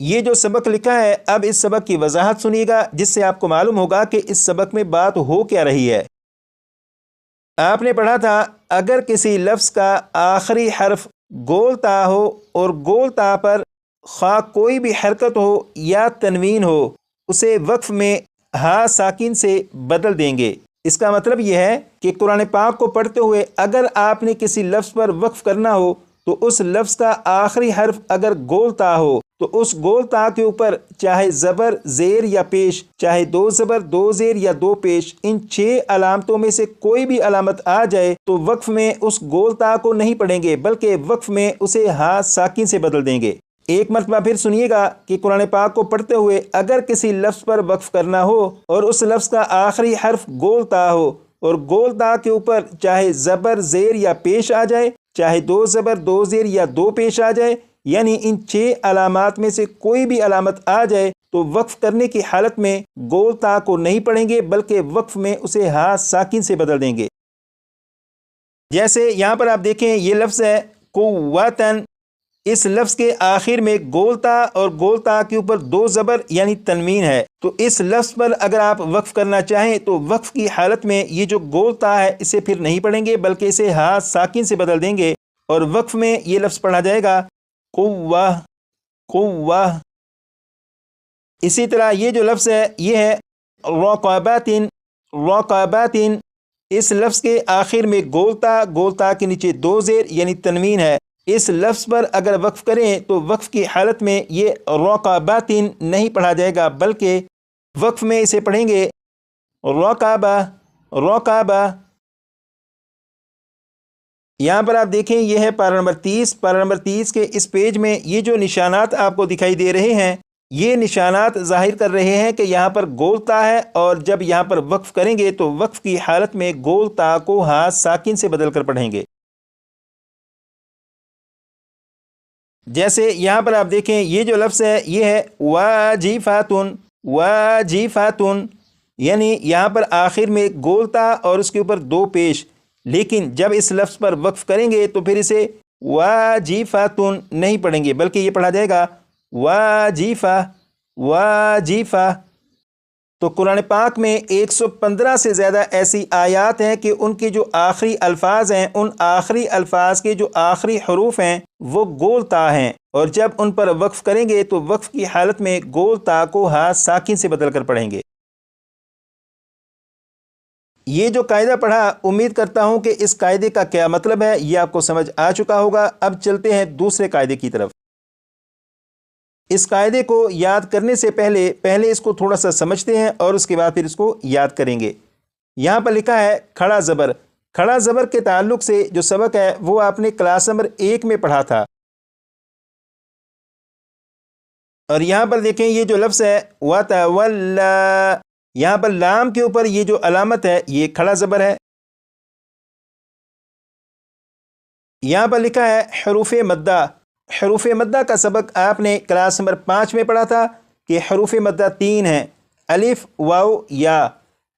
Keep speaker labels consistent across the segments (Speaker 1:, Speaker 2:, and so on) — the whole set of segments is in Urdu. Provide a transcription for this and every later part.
Speaker 1: یہ جو سبق لکھا ہے، اب اس سبق کی وضاحت سنیے گا جس سے آپ کو معلوم ہوگا کہ اس سبق میں بات ہو کیا رہی ہے۔ آپ نے پڑھا تھا اگر کسی لفظ کا آخری حرف گول تا ہو اور گول تا پر خواہ کوئی بھی حرکت ہو یا تنوین ہو، اسے وقف میں ہا ساکن سے بدل دیں گے۔ اس کا مطلب یہ ہے کہ قرآن پاک کو پڑھتے ہوئے اگر آپ نے کسی لفظ پر وقف کرنا ہو تو اس لفظ کا آخری حرف اگر گول تا ہو تو اس گول تا کے اوپر چاہے زبر، زیر یا پیش، چاہے دو زبر، دو زیر یا دو پیش، ان 6 علامتوں میں سے کوئی بھی علامت آ جائے تو وقف میں اس گول تا کو نہیں پڑھیں گے بلکہ وقف میں اسے ہا ساکن سے بدل دیں گے۔ ایک مرتبہ پھر سنیے گا کہ قرآن پاک کو پڑھتے ہوئے اگر کسی لفظ پر وقف کرنا ہو اور اس لفظ کا آخری حرف گول تا ہو اور گول تا کے اوپر چاہے زبر، زیر یا پیش آ جائے، چاہے دو زبر، دو زیر یا دو پیش آ جائے، یعنی ان 6 علامات میں سے کوئی بھی علامت آ جائے تو وقف کرنے کی حالت میں گول تا کو نہیں پڑھیں گے بلکہ وقف میں اسے ہا ساکن سے بدل دیں گے۔ جیسے یہاں پر آپ دیکھیں یہ لفظ ہے قوتن، اس لفظ کے آخر میں گول تا اور گول تا کے اوپر 2 زبر یعنی تنوین ہے، تو اس لفظ پر اگر آپ وقف کرنا چاہیں تو وقف کی حالت میں یہ جو گول تا ہے اسے پھر نہیں پڑھیں گے بلکہ اسے ہا ساکن سے بدل دیں گے اور وقف میں یہ لفظ پڑھا جائے گا قوہ قوہ۔ اسی طرح یہ جو لفظ ہے یہ ہے رقباتن رقباتن، اس لفظ کے آخر میں گول تا کے نیچے 2 زیر یعنی تنوین ہے، اس لفظ پر اگر وقف کریں تو وقف کی حالت میں یہ رقباتن نہیں پڑھا جائے گا بلکہ وقف میں اسے پڑھیں گے رقبہ رقبہ۔ یہاں پر آپ دیکھیں یہ ہے پارہ نمبر 30۔ پارہ نمبر 30 کے اس پیج میں یہ جو نشانات آپ کو دکھائی دے رہے ہیں یہ نشانات ظاہر کر رہے ہیں کہ یہاں پر گول تا ہے اور جب یہاں پر وقف کریں گے تو وقف کی حالت میں گول تا کو ہا ساکن سے بدل کر پڑھیں گے۔ جیسے یہاں پر آپ دیکھیں یہ جو لفظ ہے یہ ہے واجفاتن واجفاتن، یعنی یہاں پر آخر میں گول تا اور اس کے اوپر 2 پیش، لیکن جب اس لفظ پر وقف کریں گے تو پھر اسے واجفاتن نہیں پڑھیں گے بلکہ یہ پڑھا جائے گا واجفہ واجفہ۔ تو قرآن پاک میں 115 سے زیادہ ایسی آیات ہیں کہ ان کے جو آخری الفاظ ہیں ان آخری الفاظ کے جو آخری حروف ہیں وہ گول تا ہیں، اور جب ان پر وقف کریں گے تو وقف کی حالت میں گول تا کو ہا ساکن سے بدل کر پڑھیں گے۔ یہ جو قاعدہ پڑھا امید کرتا ہوں کہ اس قاعدے کا کیا مطلب ہے یہ آپ کو سمجھ آ چکا ہوگا۔ اب چلتے ہیں دوسرے قاعدے کی طرف۔ اس قاعدے کو یاد کرنے سے پہلے اس کو تھوڑا سا سمجھتے ہیں اور اس کے بعد پھر اس کو یاد کریں گے۔ یہاں پر لکھا ہے کھڑا زبر۔ کھڑا زبر کے تعلق سے جو سبق ہے وہ آپ نے کلاس نمبر 1 میں پڑھا تھا، اور یہاں پر دیکھیں یہ جو لفظ ہے وَتَوَلَّى، یہاں پر لام کے اوپر یہ جو علامت ہے یہ کھڑا زبر ہے۔ یہاں پر لکھا ہے حروف مدہ۔ حروف مدہ کا سبق آپ نے کلاس نمبر 5 میں پڑھا تھا کہ حروف مدہ 3 ہیں، الف، واو، یا۔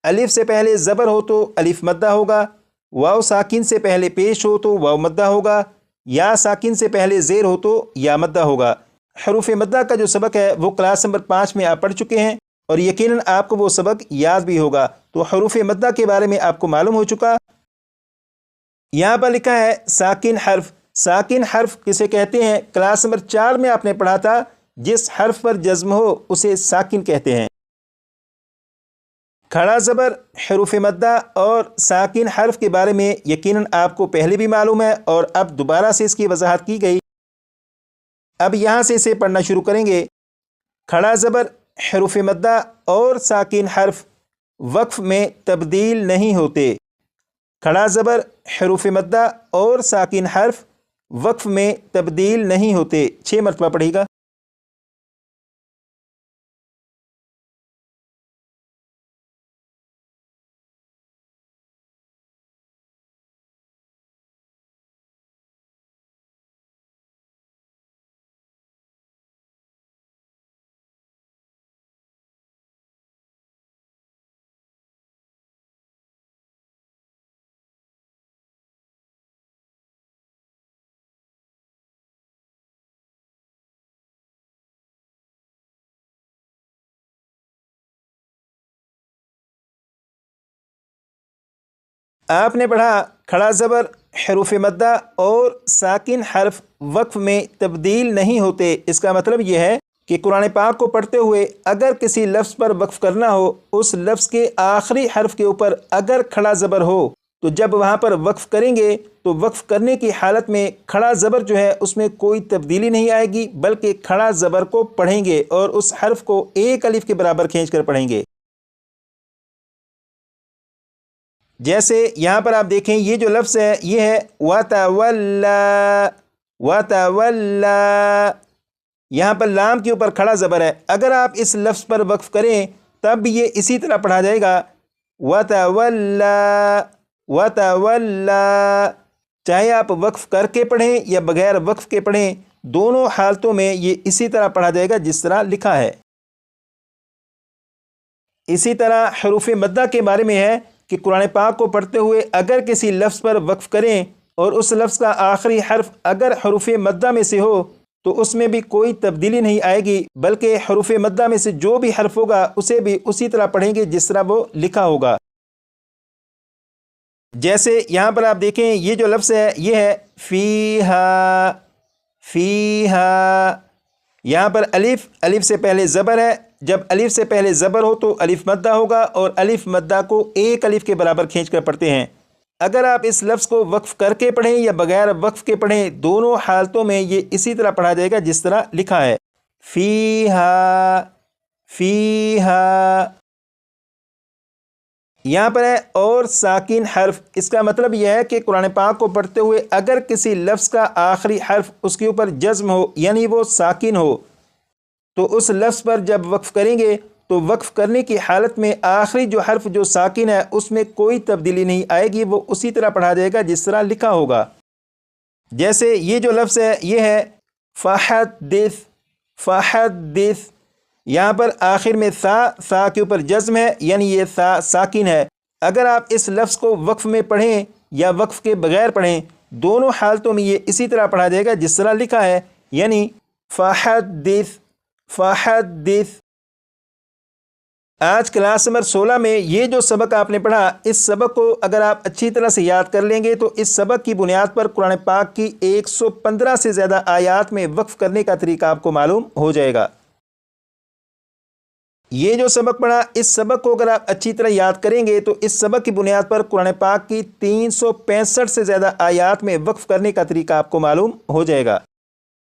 Speaker 1: الف سے پہلے زبر ہو تو الف مدہ ہوگا، واو ساکن سے پہلے پیش ہو تو واو مدہ ہوگا، یا ساکن سے پہلے زیر ہو تو یا مدہ ہوگا۔ حروف مدہ کا جو سبق ہے وہ کلاس نمبر 5 میں آپ پڑھ چکے ہیں اور یقیناً آپ کو وہ سبق یاد بھی ہوگا، تو حروف مدہ کے بارے میں آپ کو معلوم ہو چکا۔ یہاں پر لکھا ہے ساکن حرف۔ ساکن حرف کسے کہتے ہیں؟ کلاس نمبر 4 میں آپ نے پڑھا تھا جس حرف پر جزم ہو اسے ساکن کہتے ہیں۔ کھڑا زبر، حروف مدہ اور ساکن حرف کے بارے میں یقیناً آپ کو پہلے بھی معلوم ہے اور اب دوبارہ سے اس کی وضاحت کی گئی۔ اب یہاں سے اسے پڑھنا شروع کریں گے۔ کھڑا زبر، حروف مدہ اور ساکن حرف وقف میں تبدیل نہیں ہوتے۔ کھڑا زبر، حروف مدہ اور ساکن حرف وقف میں تبدیل نہیں ہوتے۔ 6 مرتبہ پڑھیے گا۔ آپ نے پڑھا کھڑا زبر، حروف مدہ اور ساکن حرف وقف میں تبدیل نہیں ہوتے۔ اس کا مطلب یہ ہے کہ قرآن پاک کو پڑھتے ہوئے اگر کسی لفظ پر وقف کرنا ہو، اس لفظ کے آخری حرف کے اوپر اگر کھڑا زبر ہو تو جب وہاں پر وقف کریں گے تو وقف کرنے کی حالت میں کھڑا زبر جو ہے اس میں کوئی تبدیلی نہیں آئے گی، بلکہ کھڑا زبر کو پڑھیں گے اور اس حرف کو ایک الف کے برابر کھینچ کر پڑھیں گے۔ جیسے یہاں پر آپ دیکھیں یہ جو لفظ ہے یہ ہے وَتَوَلَّا، وَتَوَلَّا، یہاں پر لام کے اوپر کھڑا زبر ہے۔ اگر آپ اس لفظ پر وقف کریں تب یہ اسی طرح پڑھا جائے گا وَتَوَلَّا، وَتَوَلَّا، چاہے آپ وقف کر کے پڑھیں یا بغیر وقف کے پڑھیں، دونوں حالتوں میں یہ اسی طرح پڑھا جائے گا جس طرح لکھا ہے۔ اسی طرح حروف مدہ کے بارے میں ہے کہ قرآن پاک کو پڑھتے ہوئے اگر کسی لفظ پر وقف کریں اور اس لفظ کا آخری حرف اگر حروف مدہ میں سے ہو تو اس میں بھی کوئی تبدیلی نہیں آئے گی، بلکہ حروف مدہ میں سے جو بھی حرف ہوگا اسے بھی اسی طرح پڑھیں گے جس طرح وہ لکھا ہوگا۔ جیسے یہاں پر آپ دیکھیں یہ جو لفظ ہے یہ ہے فیہا، فیہا، یہاں پر الف، الف سے پہلے زبر ہے، جب الف سے پہلے زبر ہو تو الف مدہ ہوگا اور الف مدہ کو ایک الف کے برابر کھینچ کر پڑھتے ہیں۔ اگر آپ اس لفظ کو وقف کر کے پڑھیں یا بغیر وقف کے پڑھیں، دونوں حالتوں میں یہ اسی طرح پڑھا جائے گا جس طرح لکھا ہے فیہا، فیہا۔ یہاں پر ہے اور ساکن حرف، اس کا مطلب یہ ہے کہ قرآن پاک کو پڑھتے ہوئے اگر کسی لفظ کا آخری حرف اس کے اوپر جزم ہو یعنی وہ ساکن ہو تو اس لفظ پر جب وقف کریں گے تو وقف کرنے کی حالت میں آخری جو حرف جو ساکن ہے اس میں کوئی تبدیلی نہیں آئے گی، وہ اسی طرح پڑھا جائے گا جس طرح لکھا ہوگا۔ جیسے یہ جو لفظ ہے یہ ہے فحدث، فحدث، یہاں پر آخر میں سا کے اوپر جزم ہے یعنی یہ سا ساکن ہے۔ اگر آپ اس لفظ کو وقف میں پڑھیں یا وقف کے بغیر پڑھیں، دونوں حالتوں میں یہ اسی طرح پڑھا جائے گا جس طرح لکھا ہے یعنی فحدث، فحدث۔ آج کلاس نمبر 16 میں یہ جو سبق آپ نے پڑھا، اس سبق کو اگر آپ اچھی طرح سے یاد کر لیں گے تو اس سبق کی بنیاد پر قرآن پاک کی 115 سے زیادہ آیات میں وقف کرنے کا طریقہ آپ کو معلوم ہو جائے گا۔ یہ جو سبق پڑھا، اس سبق کو اگر آپ اچھی طرح یاد کریں گے تو اس سبق کی بنیاد پر قرآن پاک کی 365 سے زیادہ آیات میں وقف کرنے کا طریقہ آپ کو معلوم ہو جائے گا۔